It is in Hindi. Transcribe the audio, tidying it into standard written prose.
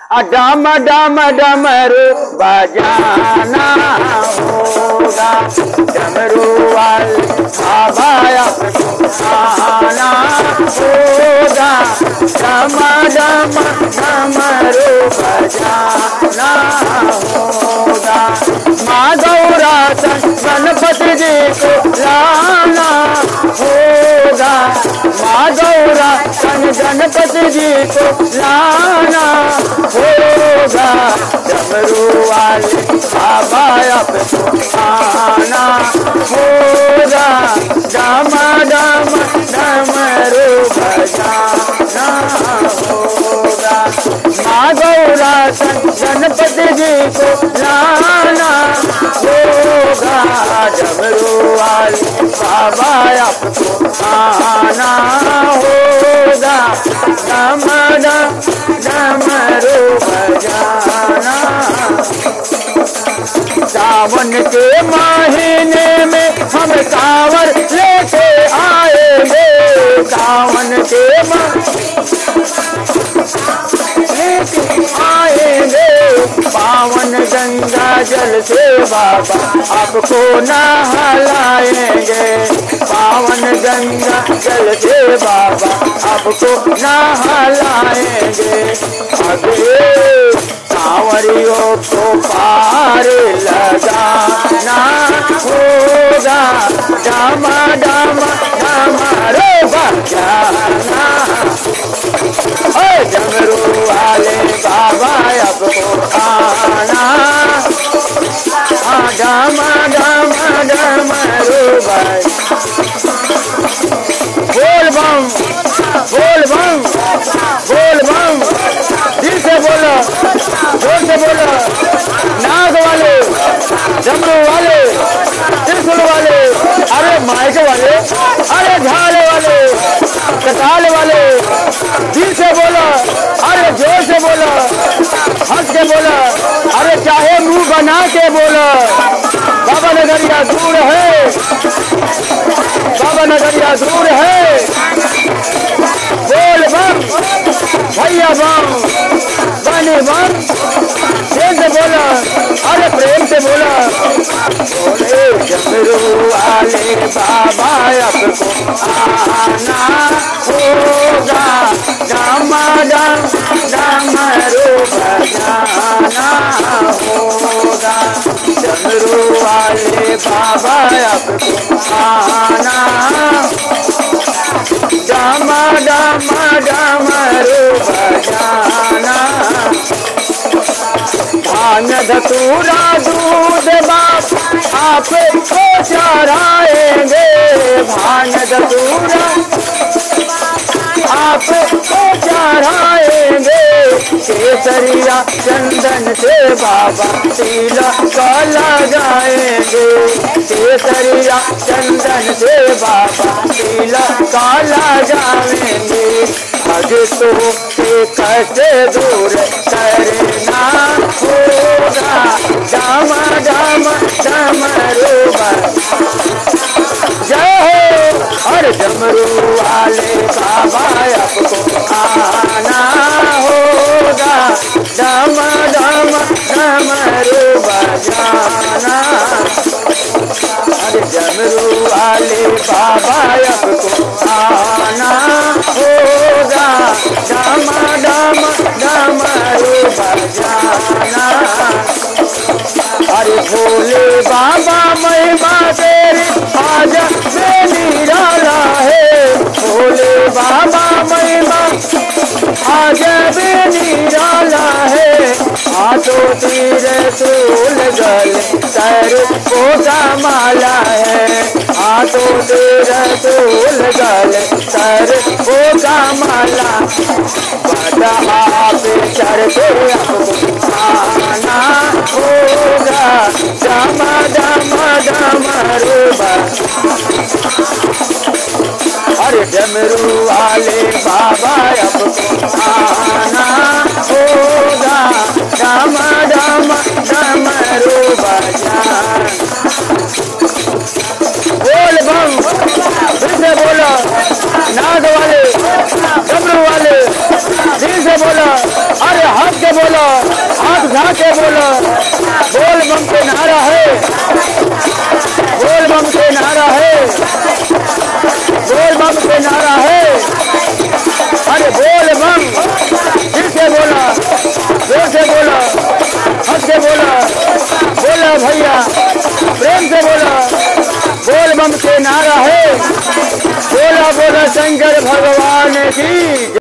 डम डम डमरू बजाना होगा, डमरू वाले बाबा आपको आना होगा, डम डम डमरू बजाना होगा। माँ गौरा गणपति जी को लाना होगा, माँ गौरा गणपति जी को लाना होगा, डमरू वाले बाबा आपको आना होगा, डम डम डमरू बजाना होगा। माँ गौरा गणपति जी को लाना होगा, डमरू वाले बाबा आपको आना होगा, डम डम डमरू बजाना। सावन के महीने में हम कांवर लेके आएंगे, सावन के आएंगे, पावन गंगा जल से बाबा आपको नहलाएंगे, पावन गंगा जल से बाबा आपको नहलाएंगे। अबे कांवरियों को पार लगाना होगा, डम डम डमरू बजाना, डमरू वाले बाबा आपको आना, डम डम डमरू बोल बम बोल बम बोल बम, दिल से बोलो, जोर से बोलो। नाग वाले, डमरू वाले, त्रिशूल वाले, अरे माइक वाले, अरे झाल वाले, कताल वाले, दिल से बोलो, अरे जोर से बोलो, हंस के बोलो, अरे चाहे मुंह बना के बोलो। बाबा नगरिया दूर है, बाबा नगरिया दूर है, बोल बम भैया बम बने बम, प्रेम से बोला, अरे प्रेम से बोला। बोले डमरू वाले बाबा आपको आना होगा, डम डम डमरू बजाना होगा, डमरू वाले बाबा आपको आना, डम डम डमरू बजाना। भांग धतूरा दूध बाप आपको चढ़ाएंगे, भांग धतूरा आपको चढ़ाएंगे, केसरिया चंदन से बाबा तिलक लगाएंगे, केसरिया चंदन से बाबा तिलक लगाएंगे। भक्तों के कष्ट दूर करना होगा, डम डम डमरू जय हो, और डमरू वाले बाबा आपको आना होगा, डम डम डमरू बजाना, अरे डमरू वाले बाबा आपको आना होगा, डम डम डमरू बजाना। अरे भोले बाबा महिमा तेरी आज निराला है, भोले बाबा महिमा आज निराला है, हाथों तीर सूल गल सर पोसा माला है, हाथों तीर सूल गल सर पोसा माला, बड़ा आप चढ़ते आपको आना होगा, डम डम डमरू अरे डमरू वाले बाबा आपको आना होगा, डम डम डमरू बजाना। बोल बम फिर से बोलो, नाग वाले डमरू वाले दिल से बोलो, अरे हंस के बोलो, उठा के बोलो, बोल बम के नारा है, बोल बम के नारा है, बोल बम के नारा है। अरे बोल बम, फिर से बोला, जोर से बोला, हंस के बोला, बोला भैया, प्रेम से बोला, बोल बम के नारा है। बोला बोला शंकर भगवान की।